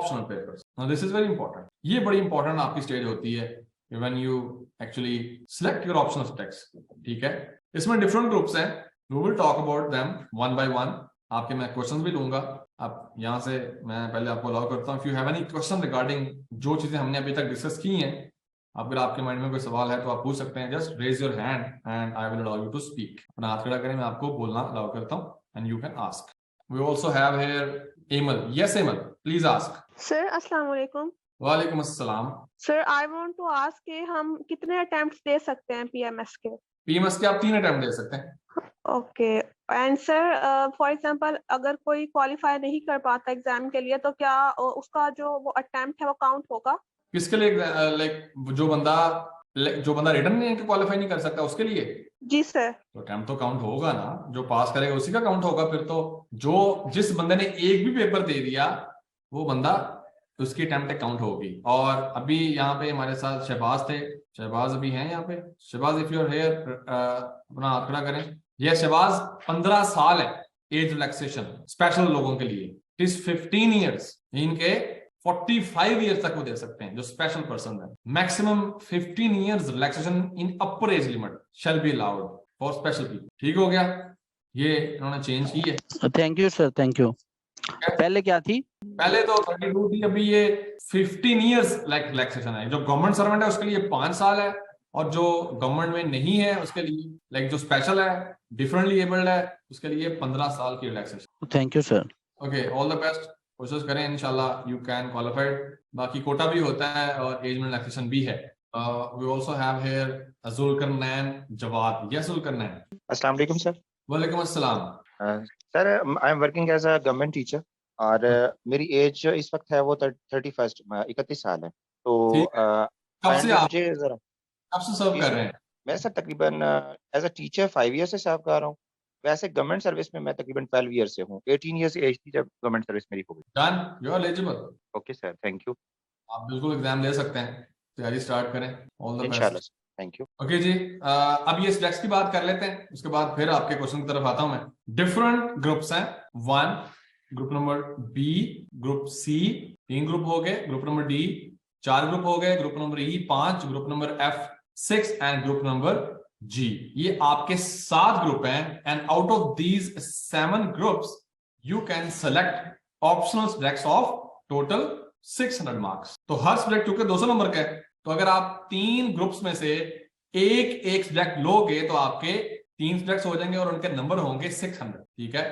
Optional papers. Now this is very important, ये बड़ी important आपकी स्टेज होती है when you actually select your optional subjects. ठीक है, इसमें डिफरेंट ग्रुप्स हैं, we will talk about them one by one. आपके मैं क्वेश्चन भी लूंगा। आप यहाँ से मैं पहले आपको अलाउ करता हूँ, if you have any question regarding जो चीजें हमने अभी तक डिस्कस की हैं, अगर आपके माइंड में कोई सवाल है तो आप पूछ सकते हैं। Just raise your hand and I will allow you to speak. अपना हाथ खड़ा करें, मैं आपको बोलना अलाउ करता हूँ and you can ask. We also have here Amal. Yes Amal, please ask. Sir अस्सलाम वालेकुम। वालेकुम अस्सलाम। Sir I want to ask कि हम कितने अटेम्प्ट्स दे सकते हैं पीएमएस के? पीएमएस के आप 3 अटेम्प्ट दे सकते हैं। Okay, and sir for example अगर कोई क्वालिफाई नहीं कर पाता एग्जाम के लिए तो क्या उसका जो वो अटेम्प्ट है वो काउंट होगा? किसके लिए? लाइक जो बंदा रिटर्न नहीं क्वालिफाई नहीं कर सकता उसके लिए? जी सर। तो अटेम्प्ट तो काउंट होगा ना, जो पास करेगा उसी का काउंट होगा। फिर तो जो जिस बंदे ने एक भी पेपर दे दिया वो बंदा, उसकी अटेम्प्ट काउंट होगी। और अभी यहाँ पे हमारे साथ शहबाज थे, शहबाज अभी हैं यहाँ पे। शहबाज इफ यूर हेयर, अपना हाथ खड़ा करें। ये शहबाज 15 साल है एज रिलैक्सेशन स्पेशल लोगों के लिए। इट इज 15 ईयर्स, इनके 45 ईयर्स तक वो दे सकते हैं जो स्पेशल पर्सन है। Maximum 15 years relaxation in upper age limit shall be allowed for special people. ठीक हो गया, ये इन्होंने चेंज की है। Thank you sir, thank you. पहले क्या थी? पहले तो 32 थी, अभी ये 15 ईयर्स रिलैक्सेशन है। जो गवर्नमेंट सर्वेंट है उसके लिए 5 साल है, और जो गवर्नमेंट में नहीं है उसके लिए, लाइक जो स्पेशल है, डिफरेंटली एबल्ड है, उसके लिए 15 साल की relaxation. Thank you sir. Okay, all the best, कोशिश करें इंशाल्लाह यू कैन क्वालिफाइड। बाकी कोटा भी होता है और एज में रिलैक्सेशन भी है। We also have here Zulqarnain Jawad. Yes Zulqarnain. अस्सलाम वालेकुम सर। वालेकुम अस्सलाम। Sir I am working as a government teacher और मेरी एज इस वक्त है वो 31 साल है। तो कब से आप मुझे जरा कब से सर्व कर रहे हैं? मैं सर तकरीबन एज अ टीचर 5 ईयर से सर्व कर रहा हूँ। वैसे गवर्नमेंट सर्विस में मैं तकरीबन 12 ईयर से हूँ। 18 ईयर एज थी जब गवर्नमेंट सर्विस मेरी हो गई। Done, you are eligible. Okay sir, thank you. आप बिल्कुल एग्जाम दे सकते हैं, तैयारी स्टार्ट करें। ऑल द इंशाल्लाह best. Sir, thank you. Okay जी, अब ये सब्जेक्ट्स की बात कर लेते हैं, उसके बाद फिर आपके क्वेश्चन की तरफ आता हूं मैं। डिफरेंट ग्रुप्स हैं। 1 group number B, group C 3 group हो गए, ग्रुप नंबर डी 4 ग्रुप हो गए, group number E 5, group number F 6 and group number G. ये आपके 7 ग्रुप हैं, and out of these 7 groups you can select optional subjects of total 600 marks. तो हर subject चूंकि 200 नंबर का है, तो अगर आप 3 ग्रुप्स में से एक सब्जेक्ट लोगे तो आपके 3 सब्जेक्ट्स हो जाएंगे और उनके नंबर होंगे 600। ठीक है,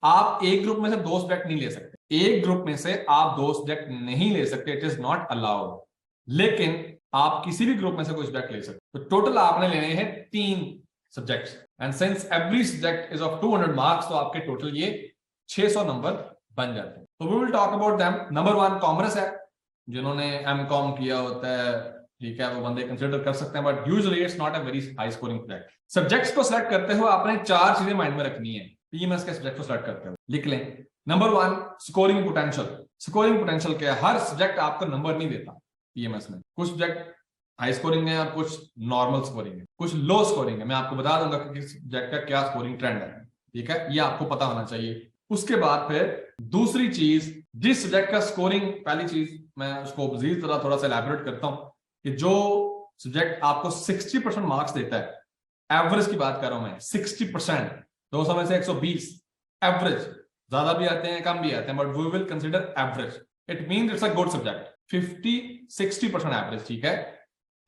आप एक ग्रुप में से 2 सब्जेक्ट नहीं ले सकते। एक ग्रुप में से आप 2 सब्जेक्ट नहीं ले सकते, इट इज नॉट अलाउड। लेकिन आप किसी भी ग्रुप में से कोई सब्जेक्ट ले सकते। तो टोटल आपने लेने हैं 3 subjects, and since every subject is of 200 marks, तो आपके टोटल ये 600 नंबर बन जाते हैं। तो we will talk about them. Number 1 commerce है, जिन्होंने एमकॉम किया होता है, ठीक है, वो बंदे कंसिडर कर सकते हैं, but usually it's not a very high scoring subject. Subjects को सिलेक्ट करते हुए आपने 4 चीजें माइंड में रखनी है पीएमएस के सब्जेक्ट को सिलेक्ट करते हुए। लिख लें। Number 1 scoring potential. Scoring potential क्या है? हर सब्जेक्ट आपको नंबर नहीं देता पीएमएस में। कुछ सब्जेक्ट हाई स्कोरिंग है और कुछ नॉर्मल स्कोरिंग है, कुछ लो स्कोरिंग है। मैं आपको बता दूंगा कि किस सब्जेक्ट का क्या स्कोरिंग ट्रेंड है। ठीक है, ये आपको पता होना चाहिए। उसके बाद फिर दूसरी चीज, जिस सब्जेक्ट का स्कोरिंग, पहली चीज मैं उसको मजीद थोड़ा सा एलैबोरेट करता हूं कि जो सब्जेक्ट आपको 60% मार्क्स देता है, एवरेज की बात कर रहा हूं मैं, 60%, 200 में से 120, एवरेज, ज्यादा भी आते हैं कम भी आते हैं, but we will consider average. It means it's a good subject. 50-60% average. ठीक है,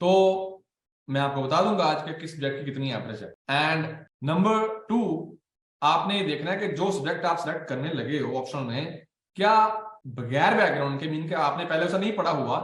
तो मैं आपको बता दूंगा आज के किस सब्जेक्ट की कितनी एवरेज है। एंड नंबर 2, आपने ये देखना है कि जो सब्जेक्ट आप सिलेक्ट करने लगे हो ऑप्शन में, क्या बगैर बैकग्राउंड के, मीन के आपने पहले उसे नहीं पढ़ा हुआ,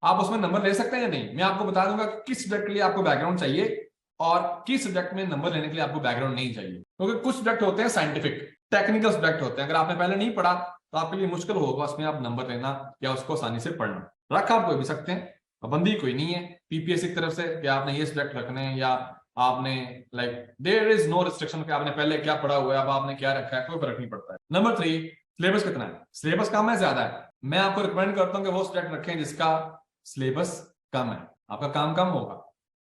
आप उसमें नंबर ले सकते हैं या नहीं। मैं आपको बता दूंगा कि किस सब्जेक्ट के लिए आपको बैकग्राउंड चाहिए और किस सब्जेक्ट में नंबर लेने के लिए आपको बैकग्राउंड नहीं चाहिए। क्योंकि कुछ सब्जेक्ट होते हैं साइंटिफिक, टेक्निकल सब्जेक्ट होते हैं, अगर आपने पहले नहीं पढ़ा तो आपके लिए मुश्किल होगा उसमें आप नंबर लेना या उसको आसानी से पढ़ना। रख आप कोई भी सकते हैं, पाबंदी कोई नहीं है पीपीएससी की तरफ से कि आपने ये सब्जेक्ट रखने हैं, या आपने like there is no restriction कि आपने पहले क्या पढ़ा हुआ है, अब आपने क्या रखा है, कोई फर्क नहीं पड़ता है। नंबर 3, सिलेबस कितना है। सिलेबस कम है ज्यादा है, मैं आपको रिकमेंड करता हूं कि वो सब्जेक्ट रखें जिसका सिलेबस कम है, आपका काम कम होगा।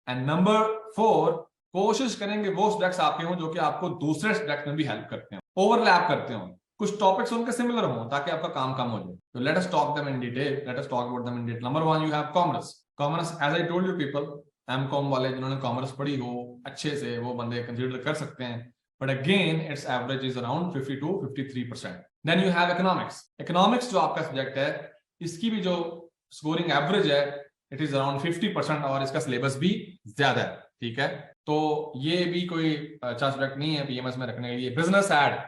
एंड नंबर 4, कोशिश करेंगे वो सब्जेक्ट्स आपके हों जो कि आपको दूसरे सब्जेक्ट में भी हेल्प करते हो, ओवरलैप करते हो। कुछ टॉपिक्स उनके सिमिलर हों ताकि आपका काम कम हो जाए। तो let us talk them in detail, let us talk about them in detail. Number 1 you have commerce. Commerce as I told you people, MCom वाले जिन्होंने कॉमर्स पढ़ी हो अच्छे से वो बंदे कंसीडर कर सकते हैं, but again it's average is around 52 53%। Then you have economics. Economics जो आपका सब्जेक्ट है इसकी भी जो स्कोरिंग एवरेज है इट इज अराउंड 50% और इसका सिलेबस भी ज्यादा है, ठीक है। तो ये भी कोई अच्छा सब्जेक्ट नहीं है पीएमएस में रखने के लिए। Business ad,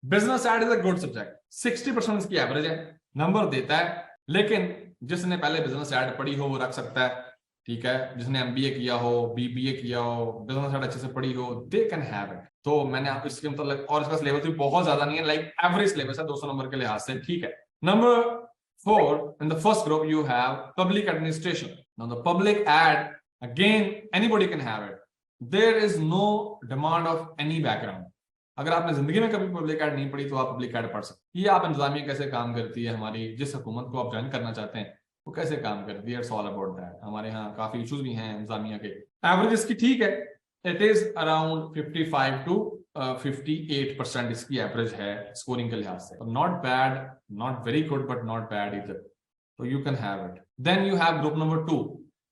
business ad is a good subject, 60% इसकी एवरेज है, नंबर देता है, लेकिन जिसने पहले बिजनेस एड पढ़ी हो वो रख सकता है, ठीक है। जिसने एमबीए किया हो, बीबीए किया हो, बिजनेस एड अच्छे से पढ़ी हो, दे कैन हैव इट। तो मैंने आपको इसके मतलब, और इसका सिलेबस भी बहुत ज्यादा नहीं है, लाइक एवरेज सिलेबस है 200 नंबर के लिहाज से, ठीक है। Number 4, in the first group you have public administration. Now the public ad, again anybody can have it. There is no demand of any background. अगर आपने जिंदगी में कभी पब्लिक एड नहीं पढ़ी तो आप पब्लिक एड पढ़ सकते। ये आप इंतजामिया कैसे काम करती है, हमारी जिस हुकूमत को आप ज्वाइन करना चाहते हैं वो कैसे काम करती है, इट्स ऑल अबाउट दैट। हमारे यहाँ काफी इश्यूज भी हैं इंतजामिया के। एवरेज इसकी ठीक है, इट इज अराउंड 55 to 58% इसकी एवरेज है स्कोरिंग के लिहाज से। Not bad, not very good, but not bad इधर, तो you can have it. Then you have group number 2,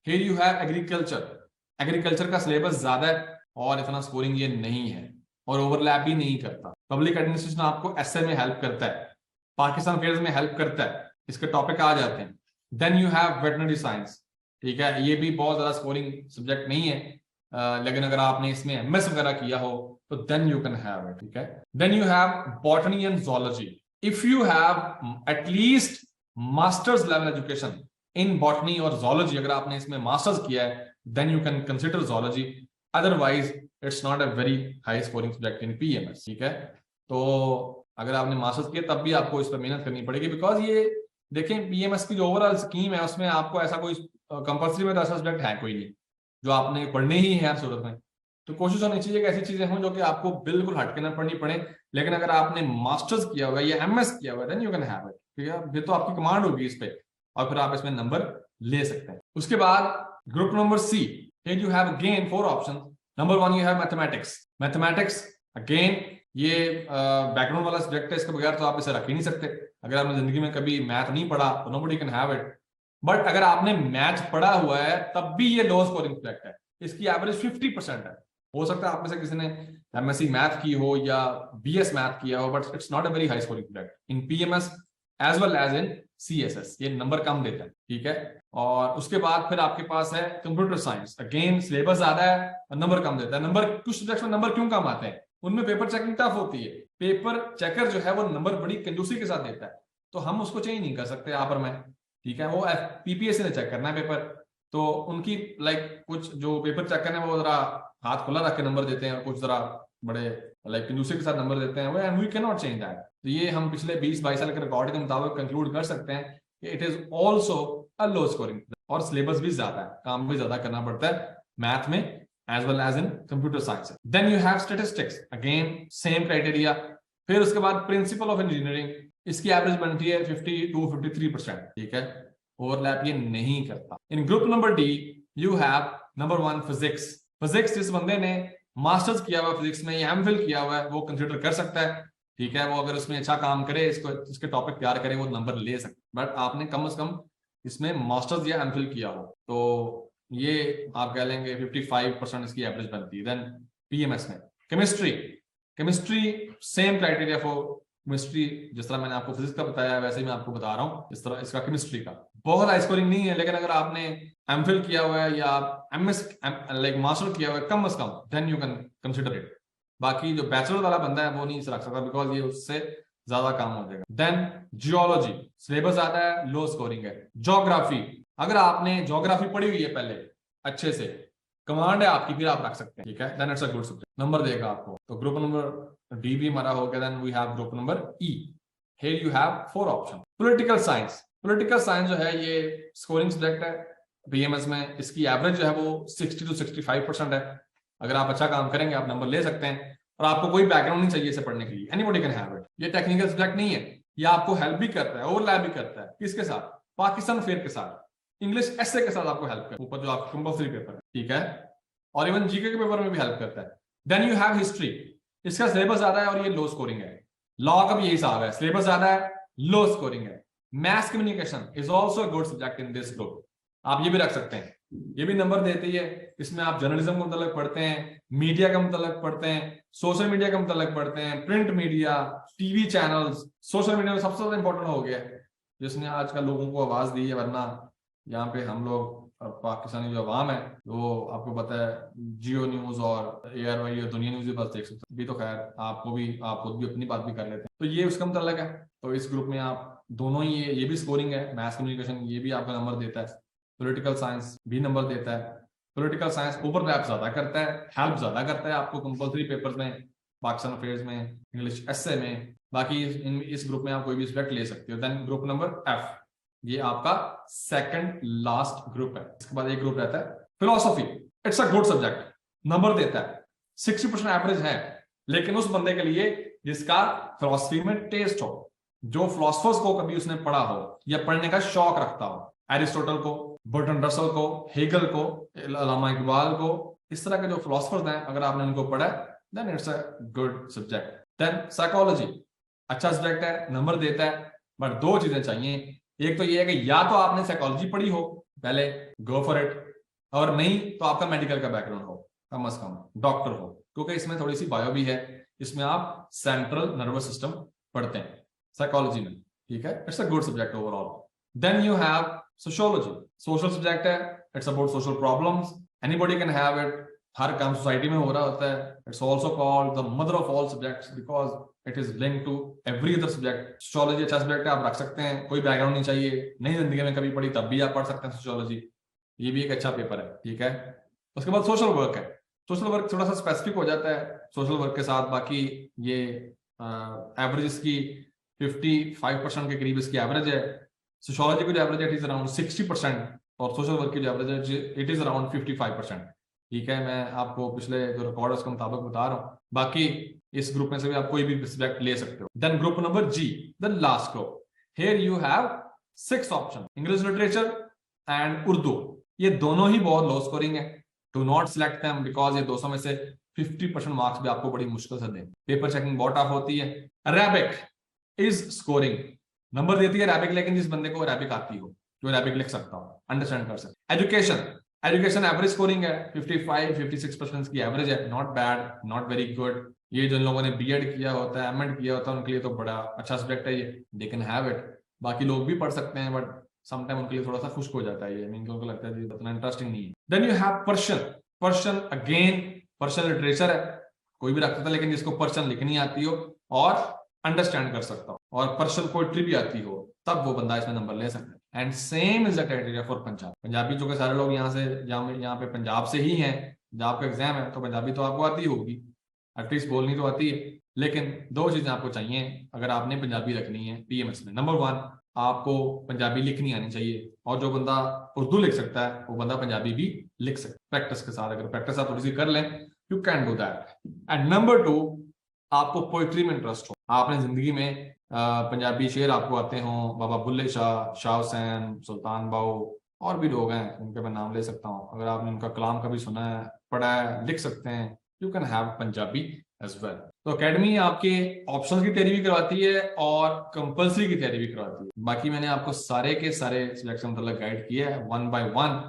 here you have agriculture. Agriculture का सिलेबस ज्यादा है और इतना स्कोरिंग ये नहीं है और ओवरलैप भी नहीं करता। पब्लिक एडमिनिस्ट्रेशन आपको एसए में हेल्प करता है, पाकिस्तान अफेयर्स में हेल्प करता है, इसके टॉपिक आ जाते हैं। Then you have veterinary science, ठीक है, ये भी बहुत ज्यादा स्कोरिंग सब्जेक्ट नहीं है, लेकिन अगर आपने इसमें एमएस वगैरह किया हो तो then you can have it, ठीक है। Then you have botany and zoology. If you have at least masters level education in botany और ज़ूलॉजी, अगर आपने इसमें मास्टर्स किया है then you can consider zoology, otherwise it's not a very high scoring subject in PMS, ठीक है। तो अगर आपने मास्टर्स किया तब भी आपको इस पर मेहनत करनी पड़ेगी, बिकॉज ये देखें पीएमएस की जो ओवरऑल स्कीम है उसमें आपको ऐसा कोई कंपल्सरी में तो ऐसा सब्जेक्ट है कोई नहीं जो आपने पढ़ने ही है हर सूरत में। तो कोशिश होनी चाहिए कि ऐसी चीजें हों जो कि आपको बिल्कुल हटके ना पढ़नी पड़े, लेकिन अगर आपने मास्टर्स किया हुआ या एमएस किया हुआ then you can have it, ठीक है। फिर तो आपकी कमांड होगी इस पे और फिर आप इसमें नंबर ले सकते हैं। उसके बाद group number C, here you have again 4 options. Number 1 you have mathematics. Mathematics again ये बैकग्राउंड वाला सब्जेक्ट है, इसके बगैर तो आप इसे रख ही नहीं सकते। अगर आपने जिंदगी में कभी मैथ नहीं पढ़ा तो nobody can have it, but अगर आपने मैथ पढ़ा हुआ है तब भी ये लो स्कोरिंग सब्जेक्ट है, इसकी एवरेज 50% है। हो सकता है आप में से किसी ने एमएससी मैथ की हो या बीएस मैथ किया हो, but it's not a very high scoring subject in PMS as well as in CSS, ये नंबर कम देता है, ठीक है। और उसके बाद फिर आपके पास है कंप्यूटर साइंस, अगेन सिलेबस ज्यादा है और नंबर कम देता है। नंबर कुछ सब्जेक्ट्स में नंबर क्यों कम आते हैं, उनमें पेपर चेकिंग टफ होती है, पेपर चेकर जो है वो नंबर बड़ी कंजूसी के साथ देता है, तो हम उसको चेंज नहीं कर सकते यहाँ पर मैं, ठीक है। वो पीपीएससी ने चेक करना है पेपर, तो उनकी लाइक कुछ जो पेपर चेक करने वो जरा हाथ खुला रख के नंबर देते हैं, कुछ जरा बड़े लाइक कंजूसी के साथ नंबर देते हैं वो, and we cannot change that. तो ये हम पिछले 20-22 साल के रिकॉर्ड के मुताबिक कंक्लूड कर सकते हैं कि it is also a low scoring, और सिलेबस भी ज्यादा है, काम भी ज्यादा करना पड़ता है मैथ में as well as in computer science. Then you have statistics, again same criteria. फिर उसके बाद प्रिंसिपल ऑफ इंजीनियरिंग, इसकी एवरेज बनती है 52-53%, ठीक है, ओवरलैप ये नहीं करता। In group number D you have number 1 physics. Physics जिस बंदे ने मास्टर्स किया हुआ फिजिक्स में या एमफिल किया हुआ है वो कंसिडर कर सकता है, ठीक है। वो अगर उसमें अच्छा काम करे, इसके टॉपिक तैयार करे, वो नंबर ले सकता है, बट आपने कम से कम इसमें मास्टर्स या एमफिल किया हो, तो ये आप कह लेंगे 55% इसकी एवरेज बनती है। देन पीएमएस में chemistry, chemistry same criteria for chemistry, जिस तरह मैंने आपको फिजिक्स का बताया वैसे ही मैं आपको बता रहा हूँ इस तरह इसका केमिस्ट्री का बहुत हाई स्कोरिंग नहीं है, लेकिन अगर आपने एमफिल किया हुआ है या एमएस लाइक मास्टर किया हुआ है कम से कम, then you can consider it. बाकी जो बैचलर वाला बंदा है वो नहीं रख सकता, बिकॉज ये उससे ज्यादा काम हो जाएगा। देन जियोलॉजी, सिलेबस ज्यादा है, लो स्कोरिंग है। ज्योग्राफी, अगर आपने ज्योग्राफी पढ़ी हुई है पहले अच्छे से, कमांड है आपकी, फिर आप रख सकते हैं, ठीक है। Then it's a good subject, number देगा आपको। तो ग्रुप नंबर डी भी हमारा हो गया। Then we have group number E, here you have 4 option. Political science, political science जो है ये स्कोरिंग सब्जेक्ट है बीएमएस में, इसकी एवरेज जो है वो 60 to 65% है। अगर आप अच्छा काम करेंगे आप नंबर ले सकते हैं, और आपको कोई बैकग्राउंड नहीं चाहिए इसे पढ़ने के लिए, एनीबॉडी कैन हैव इट। ये टेक्निकल सब्जेक्ट नहीं है, ये आपको हेल्प भी करता है, ओवरलैप भी करता है, किसके साथ, पाकिस्तान फेयर के साथ, इंग्लिश एसे के साथ आपको हेल्प करता है, ऊपर जो आपका कंपल्सरी पेपर है, ठीक है, और इवन जीके के पेपर में भी हेल्प करता है। देन यू हैव हिस्ट्री, इसका सिलेबस ज्यादा है और ये लो स्कोरिंग है, लॉ का भी यही हिसाब है, सिलेबस ज्यादा है, लो स्कोरिंग है। Math communication is also a good subject in this group, आप ये भी रख सकते हैं, ये भी नंबर देती है। इसमें आप जर्नलिज्म का मतलब पढ़ते हैं, मीडिया का मतलब पढ़ते हैं, सोशल मीडिया का मतलब पढ़ते हैं, print media, TV channels. Social media में सबसे ज्यादा इंपॉर्टेंट हो गया है, जिसने आजकल लोगों को आवाज दी है, वरना यहाँ पे हम लोग पाकिस्तानी जो अवाम है वो आपको पता है जियो न्यूज और ARY और दुनिया न्यूज भी बस देख सकते हैं। अभी तो खैर आपको भी, आप खुद भी अपनी बात भी कर लेते हैं, तो ये उसका मतलब है। तो इस ग्रुप में आप दोनों ही, ये भी स्कोरिंग है, मैथ्स कम्युनिकेशन ये भी आपका नंबर देता है, पॉलिटिकल साइंस भी नंबर देता है। पॉलिटिकल साइंस ओवरलैप ज्यादा करता है, हेल्प ज्यादा करता है आपको कंपल्सरी पेपर्स में, पाकिस्तान अफेयर्स में, इंग्लिश एसे में। बाकी इस ग्रुप में आप कोई भी सब्जेक्ट ले सकते हो। देन ग्रुप नंबर F, ये आपका सेकंड लास्ट ग्रुप है। इसके बाद एक ग्रुप रहता है philosophy. It's a good subject, number देता है, 60% एवरेज है, लेकिन उस बंदे के लिए जिसका फिलोसफी में टेस्ट हो, जो फिलोसफर्स को कभी उसने पढ़ा हो या पढ़ने का शौक रखता हो, एरिस्टोटल को, बर्टन रसल को, हेगल को, अल्लामा इकबाल को, इस तरह के जो फिलोसफर्स हैं, अगर आपने उनको पढ़ा then it's a good subject. देन साइकोलॉजी अच्छा सब्जेक्ट है, नंबर देता है, बट दो चीजें चाहिए। एक तो ये है कि या तो आपने साइकोलॉजी पढ़ी हो पहले, गो फॉर इट, और नहीं तो आपका मेडिकल का बैकग्राउंड हो, कम से कम डॉक्टर हो, क्योंकि इसमें थोड़ी सी बायो भी है, इसमें आप सेंट्रल नर्वस सिस्टम पढ़ते हैं साइकोलॉजी में, ठीक है। It's a good subject overall. Then you have sociology, social subject है, it's about social problems, anybody can have it, हर काम सोसाइटी में हो रहा होता है। It's also called the mother of all subjects because it is link to every other subject. Sociology अच्छा subject है, आप रख सकते हैं, कोई बैकग्राउंड नहीं चाहिए, नई जिंदगी में कभी पढ़ी तब भी आप पढ़ सकते हैं सोशियोलॉजी, ये भी एक अच्छा पेपर है, ठीक है। उसके बाद सोशल वर्क है, सोशल वर्क थोड़ा सा स्पेसिफिक हो जाता है सोशल वर्क के साथ, बाकी ये एवरेज इसकी 55% के करीब इसकी एवरेज है। सोशियोलॉजी की जो एवरेज है इट इज अराउंड 60%, और सोशल वर्क की जो एवरेज है इट इज अराउंड 55%, ठीक है। मैं आपको पिछले जो रिकॉर्ड है उसके मुताबिक बता रहा हूँ, बाकी इस ग्रुप में से भी आप कोई भी सब्जेक्ट ले सकते हो। Then group number G, the last group, here you have 6 option, English literature and Urdu, ये दोनों ही बहुत लो स्कोरिंग है, do not select them because ये 200 में से 50% मार्क्स भी आपको बड़ी मुश्किल से दें, पेपर चेकिंग बहुत टफ होती है। अरेबिक इज स्कोरिंग, नंबर देती है अरेबिक, लेकिन जिस बंदे को अरेबिक आती हो, जो अरेबिक लिख सकता हो, अंडरस्टैंड कर सकता। एजुकेशन एवरेज स्कोरिंग है, 55-56% की एवरेज है, not bad not very good. ये जिन लोगों ने बीएड किया होता है, एमएड किया होता है, उनके लिए तो बड़ा अच्छा सब्जेक्ट है ये, दे कैन हैव इट। बाकी लोग भी पढ़ सकते हैं, बट समटाइम उनके लिए थोड़ा सा खुश्क हो जाता है ये, मीन उनको लगता है इतना इंटरेस्टिंग नहीं है। Then you have Persian again, Persian literature है, कोई भी रख सकता है, लेकिन जिसको पर्शियन लिखनी आती हो और अंडरस्टैंड कर सकता हो और पर्शियन पोएट्री भी आती हो, तब वो बंदा इसमें नंबर ले सकता है। And same is the criteria for Punjabi, जो कि सारे लोग यहाँ से यहाँ पे पंजाब से ही हैं, पंजाब का एग्जाम है तो पंजाबी तो आपको आती होगी, एटलीस्ट बोलनी तो आती है। लेकिन दो चीजें आपको चाहिए अगर आपने पंजाबी रखनी है PMS में। नंबर 1, आपको पंजाबी लिखनी आनी चाहिए, और जो बंदा उर्दू लिख सकता है वो बंदा पंजाबी भी लिख सकता है प्रैक्टिस के साथ। अगर प्रैक्टिस आप थोड़ी सी कर लें, you can do that. And number 2, आपको पोइट्री में इंटरेस्ट हो, आपने जिंदगी में पंजाबी शेर आपको आते हों, बाबा बुल्ले शाह, शाह हुसैन, सुल्तान बाऊ, और भी लोग हैं उनके मैं नाम ले सकता हूँ, अगर आपने उनका कलाम कभी सुना है, पढ़ा है, लिख सकते हैं, you can have Punjabi as well. तो अकेडमी आपके ऑप्शंस की तैयारी भी करवाती है और कंपल्सरी की तैयारी भी करवाती है। बाकी मैंने आपको सारे के सारे सिलेक्शन मतलब गाइड किया है 1 by 1।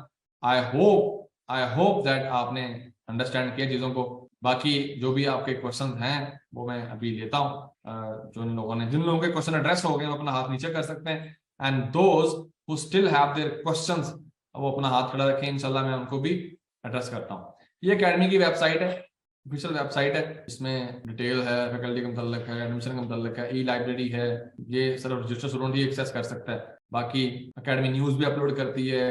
आई होप दैट आपने अंडरस्टैंड किया चीजों को। बाकी जो भी आपके क्वेश्चन हैं वो मैं अभी लेता हूँ। जिन लोगों के क्वेश्चन एड्रेस हो गए वो अपना हाथ नीचे कर सकते हैं, and those who still have their questions वो अपना हाथ खड़ा रखें, इंशाल्लाह मैं उनको भी एड्रेस करता हूँ। ये अकेडमी की वेबसाइट है, ऑफिशियल वेबसाइट है, इसमें डिटेल है, फैकल्टी का मतलब है, एडमिशन का मतलब है, ई-लाइब्रेरी है, ये सिर्फ रजिस्टर्ड स्टूडेंट ही एक्सेस कर सकता है। बाकी अकेडमी न्यूज भी अपलोड करती है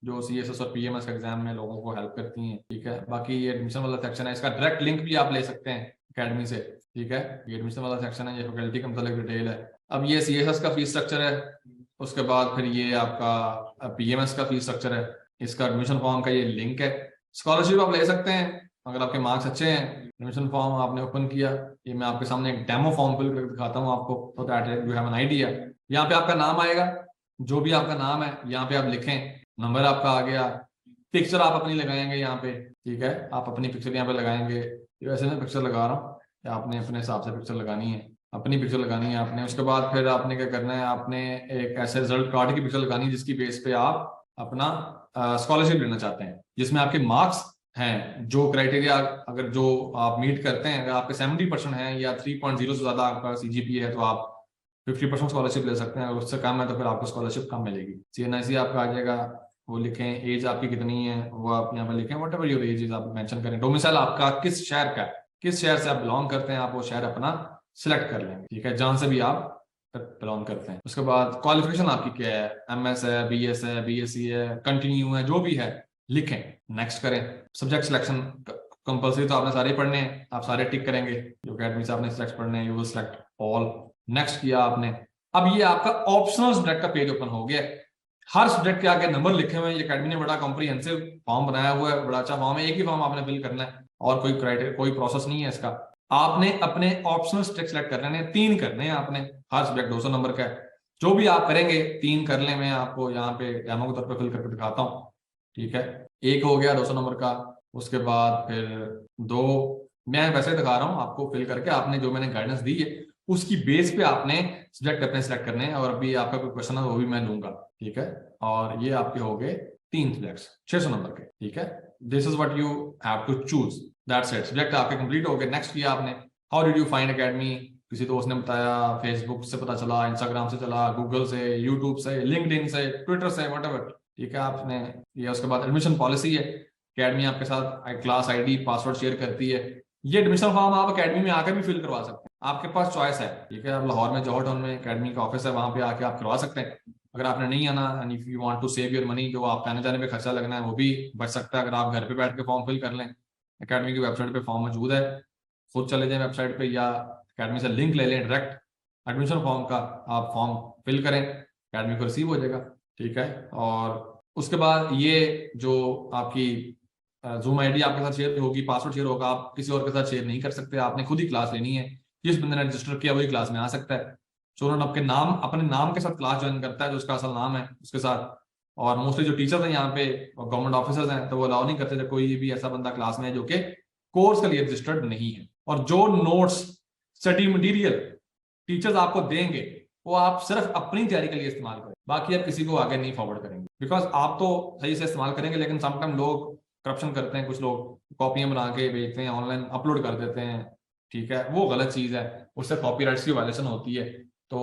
जो CSS और PMS के एग्जाम में लोगों को हेल्प करती हैं, ठीक है। बाकी ये एडमिशन वाला सेक्शन है, इसका डायरेक्ट लिंक भी आप ले सकते हैं अकेडमी से, ठीक है। ये एडमिशन वाला सेक्शन है, ये फैकल्टी का मतलब डिटेल है। अब ये CSS का फीस स्ट्रक्चर है, उसके बाद फिर ये आपका PMS का फीस स्ट्रक्चर है, इसका एडमिशन फॉर्म का ये लिंक है। स्कॉलरशिप आप ले सकते हैं अगर आपके मार्क्स अच्छे हैं। एडमिशन फॉर्म आपने ओपन किया, ये मैं आपके सामने एक डेमो फॉर्म फिल करके दिखाता हूँ आपको, तो that you have an idea. यहाँ पे आपका नाम आएगा, जो भी आपका नाम है यहाँ पे आप लिखें, नंबर आपका आ गया, पिक्चर आप अपनी लगाएंगे यहाँ पे, ठीक है। आप अपनी पिक्चर यहाँ पे लगाएंगे, वैसे मैं पिक्चर लगा रहा हूँ, आपने अपने हिसाब से पिक्चर लगानी है। अपनी पिक्चर लगानी है आपने। उसके बाद फिर आपने क्या करना है, आपने एक ऐसे रिजल्ट कार्ड की पिक्चर लगानी है जिसकी बेस पे आप अपना स्कॉलरशिप लेना चाहते हैं, जिसमें आपके मार्क्स हैं, जो क्राइटेरिया अगर जो आप मीट करते हैं, अगर आपके 70% हैं या 3.0 से ज्यादा आपका CGPA है तो आप 50% स्कॉलरशिप ले सकते हैं, और उससे कम है तो फिर आपको स्कॉलरशिप कम मिलेगी। CNIC आपका आ जाएगा, वो लिखें, एज आपकी कितनी है वो आप यहाँ पे लिखें, what ever your age is आप मेंशन करें, डोमिसाइल आपका किस शहर का है, किस शहर से आप बिलोंग करते हैं, आप वो शहर अपना सिलेक्ट कर लेंगे, ठीक है, जहां से भी आप बिलोंग करते हैं। उसके बाद क्वालिफिकेशन आपकी क्या है, MS है, BS है, BSc है, कंटिन्यू है, जो भी है लिखें, नेक्स्ट करें। सब्जेक्ट सिलेक्शन कंपल्सरी तो आपने सारे पढ़ने हैं, आप सारे टिक करेंगे, जो अकेडमी से आपने सिलेक्ट पढ़ने हैं, you will select all, next किया आपने। अब ये आपका ऑप्शनल सब्जेक्ट का पेज ओपन हो गया, हर सब्जेक्ट के आगे नंबर लिखे हुए हैं। ये अकेडमी ने बड़ा कॉम्प्रिहेंसिव फॉर्म बनाया हुआ है, बड़ा अच्छा फॉर्म है, एक ही फॉर्म आपने फिल करना है और कोई क्राइटेरिया कोई प्रोसेस नहीं है इसका। आपने अपने ऑप्शनल सब्जेक्ट सेलेक्ट करने हैं, 3 करने हैं आपने, हर सब्जेक्ट 200 नंबर का है, जो भी आप करेंगे 3 कर ले, मैं आपको यहाँ पे डेमो के तौर पे फिल करके दिखाता हूँ, ठीक है। एक हो गया 200 नंबर का, उसके बाद फिर 2 मैं वैसे दिखा रहा हूँ आपको फिल करके, आपने जो मैंने गाइडेंस दी है उसकी बेस पे आपने सब्जेक्ट अपने सेलेक्ट करने हैं, और अभी आपका कोई क्वेश्चन है वो भी मैं लूंगा, ठीक है। और ये आपके हो गए 3 सब्जेक्ट्स 600 नंबर के, ठीक है। This is what you have to choose, that's it, subject आपके कंप्लीट हो गए। नेक्स्ट किया आपने, how did you find academy, किसी दोस्त ने बताया, फेसबुक से पता चला, इंस्टाग्राम से चला, गूगल से, यूट्यूब से, लिंक्डइन से, ट्विटर से, व्हाटएवर, ठीक है आपने ये। उसके बाद एडमिशन पॉलिसी है, अकेडमी आपके साथ क्लास ID पासवर्ड शेयर करती है। ये एडमिशन फॉर्म आप अकेडमी में आकर भी फिल करवा सकते हैं, आपके पास चॉइस है, ठीक है। आप लाहौर में जौहर टाउन में अकेडमी का ऑफिस है, वहां पे आके आप करवा सकते हैं। अगर आपने नहीं आना, and if you want to save your money, जो आपका आने जाने पे खर्चा लगना है वो भी बच सकता है अगर आप घर पे बैठ के फॉर्म फिल कर लें। अकेडमी की वेबसाइट पे फॉर्म मौजूद है, खुद चले जाएं वेबसाइट पे या अकेडमी से लिंक ले लें डायरेक्ट एडमिशन फॉर्म का, आप फॉर्म फिल करें, अकेडमी को रिसीव हो जाएगा, ठीक है। और उसके बाद ये जो आपकी Zoom ID आपके साथ शेयर होगी, पासवर्ड शेयर होगा, आप किसी और के साथ शेयर नहीं कर सकते, आपने खुद ही क्लास लेनी है, जिस बंदे ने रजिस्टर किया वही क्लास में आ सकता है। स्टूडेंट आपके नाम, अपने नाम के साथ क्लास ज्वाइन करता है, जो उसका असल नाम है उसके साथ। और मोस्टली जो टीचर्स हैं यहाँ पे गवर्नमेंट ऑफिसर्स हैं, तो वो अलाउ नहीं करते जब कोई भी ऐसा बंदा क्लास में है जो कि कोर्स के लिए रजिस्टर्ड नहीं है। और जो नोट्स, स्टडी मटीरियल टीचर्स आपको देंगे वो आप सिर्फ अपनी तैयारी के लिए इस्तेमाल करें, बाकी आप किसी को आगे नहीं फॉरवर्ड करेंगे, बिकॉज आप तो सही से इस्तेमाल करेंगे, लेकिन समटाइम लोग करप्शन करते हैं, कुछ लोग कॉपियां बना के भेजते हैं, ऑनलाइन अपलोड कर देते हैं, ठीक है, वो गलत चीज है, उससे कॉपीराइट्स की वायलेशन होती है। तो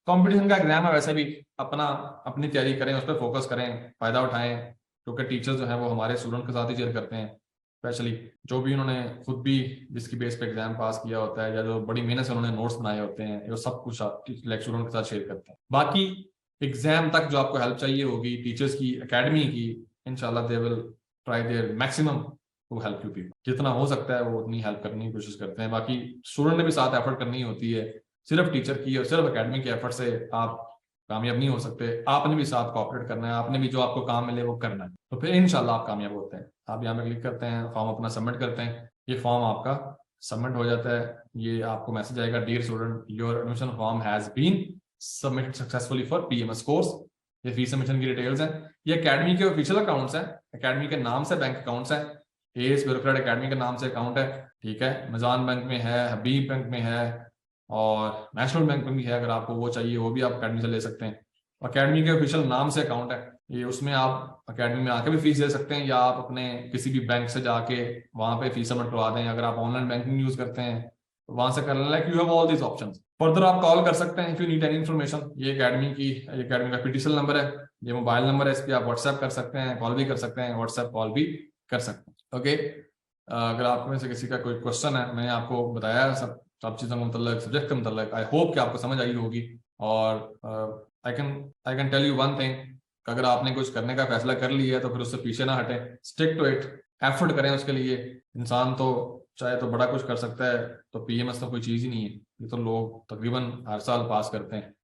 कंपटीशन का एग्जाम है, वैसे भी अपनी तैयारी करें, उस पर फोकस करें, फायदा उठाएं, क्योंकि टीचर्स जो है वो हमारे स्टूडेंट के साथ ही शेयर करते हैं, स्पेशली जो भी उन्होंने खुद भी जिसकी बेस पे एग्जाम पास किया होता है, या जो बड़ी मेहनत से उन्होंने नोट्स बनाए होते हैं, ये सब कुछ स्टूडेंट के साथ शेयर करते हैं। बाकी एग्जाम तक जो आपको हेल्प चाहिए होगी टीचर्स की, एकेडमी की, इंशाल्लाह they will try their maximum to help you people, जितना हो सकता है वो उतनी हेल्प करने की कोशिश करते हैं। बाकी स्टूडेंट ने भी साथ एफर्ट करनी होती है, सिर्फ टीचर की और सिर्फ एकेडमी के एफर्ट से आप कामयाब नहीं हो सकते, आपने भी साथ कोऑपरेट करना है, आपने भी जो आपको काम मिले वो करना है, तो फिर इंशाल्लाह आप कामयाब होते हैं। आप यहाँ पे क्लिक करते हैं, फॉर्म अपना सबमिट करते हैं, ये फॉर्म आपका सबमिट हो जाता है, ये आपको मैसेज आएगा, dear student your admission form has been submitted successfully for PMS course. ये फीस सबमिशन की डिटेल्स हैं, ये एकेडमी के ऑफिशियल अकाउंट्स हैं, एकेडमी के नाम से बैंक अकाउंट्स हैं, एस ब्यूरोक्रेट एकेडमी के नाम से अकाउंट है, ठीक है, मिजान बैंक में है, हबीब बैंक में है, और नेशनल बैंक में भी है, अगर आपको वो चाहिए वो भी आप अकेडमी से ले सकते हैं। अकेडमी के ऑफिशियल नाम से अकाउंट है ये, उसमें आप अकेडमी में आके भी फीस दे सकते हैं, या आप अपने किसी भी बैंक से जाके वहां पे फीस सबमिट करवा दें। अगर आप ऑनलाइन बैंकिंग यूज करते हैं तो वहां से कर लें, like you have all these options. Further आप कॉल कर सकते हैं if you need any information. ये अकेडमी का PTCL नंबर है, ये मोबाइल नंबर है, इस पर आप व्हाट्सएप कर सकते हैं, कॉल भी कर सकते हैं, व्हाट्सएप कॉल भी कर सकते हैं, ओके। अगर आप में से किसी का कोई क्वेश्चन है, मैंने आपको बताया सब चीजों के मतलब, सब्जेक्ट के मतलब, आई होप कि आपको समझ आई होगी। और I can tell you one thing, अगर आपने कुछ करने का फैसला कर लिया है तो फिर उससे पीछे ना हटे, स्टिक टू इट, एफर्ट करें उसके लिए। इंसान तो चाहे तो बड़ा कुछ कर सकता है, तो PMS तो कोई चीज ही नहीं है, ये तो लोग तकरीबन हर साल पास करते हैं।